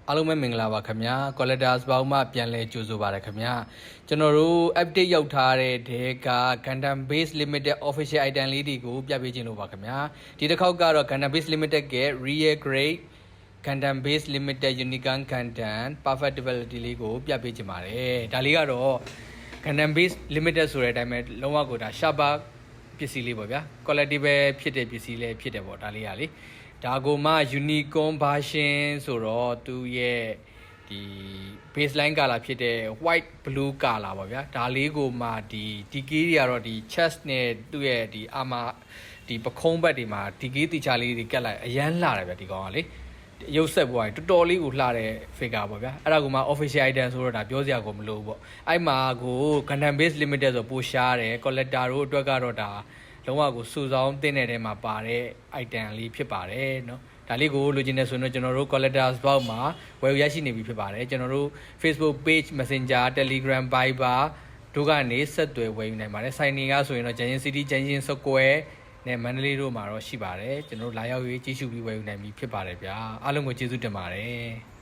အားလုံးပဲမင်္ဂလာပါခင်ဗျာ Collectors ဘောင်းမှပြန်လဲကြိုဆိုပါရခင်ဗျာကျွန်တော်တို့ update ရောက်ထားတဲ့ဒေက Gundam Base Limited Official Item လေးတွေကိုပြပေးခြင်းလို့ပါခင်ဗျာဒီတစ်ခေါက်ကတော့ Gundam Base Limited က Real Grade Gundam Base Limited Unicorn Gundam Perfectibility လေးကိုပြပေးခြင်းပါတယ်ဒါလေးကတော့ Gundam Base Limited ဆိုတဲ့အတိုင်းပဲလုံးဝကိုဒါ Sharper ပစ္စည်းလေးပေါ့ဗျာ collectible ဖြစ်တဲ့ပစ္စည်းလေးဖြစ်တယ်ပေါ့ဒါလေးကလေဒါကိုမှ unicorn version ဆိုတော့သူရဲ့ဒီ baseline color ဖြစ်တဲ့ white blue color ပါဗျာဒါလေးကိုမှဒီ decay တွေကတော့ဒီ chest နဲ့သူ့ရဲ့ဒီ armor ဒီပခုံးဘက်တွေမှာ decay တီချာလေးတွေကတ်လိုက်အရန်လှတယ်ဗျာဒီကောင်ကလေရုပ်ဆက်ပွားတော်တော်လေးကိုလှတဲ့ figure ပေါ့ဗျာအဲ့ဒါကမှ official item ဆိုတော့ဒါပြောစရာကိုမလိုဘူးပေါ့အဲ့မှာကို Gundam Base Limited ဆိုပိုရှားတယ် collector တို့အတွက်ကတော့ဒါလုံးဝကိုစုဆောင်းတင်တဲ့ထဲမှာပါတဲ့ item လေးဖြစ်ပါတယ်เนาะဒါလေးကိုလိုချင်နေဆိုရင်တော့ကျွန်တော်တို့ collectors box မှာဝယ်ရရှိနေပြီဖြစ်ပါတယ်ကျွန်တော်တို့ Facebook page Messenger Telegram Viber တို့ကနေဆက်သွယ်ဝယ်ယူနိုင်ပါတယ်ဆိုင်နေကဆိုရင်တော့ Junction City Junction Square နဲ့မန္တလေးတို့မှာတော့ရှိပါတယ်ကျွန်တော်တို့လာရောက်ရေးကြည့်ရှုပြီးဝယ်ယူနိုင်ပြီဖြစ်ပါတယ်ဗျာအားလုံးကိုကျေးဇူးတင်ပါတယ်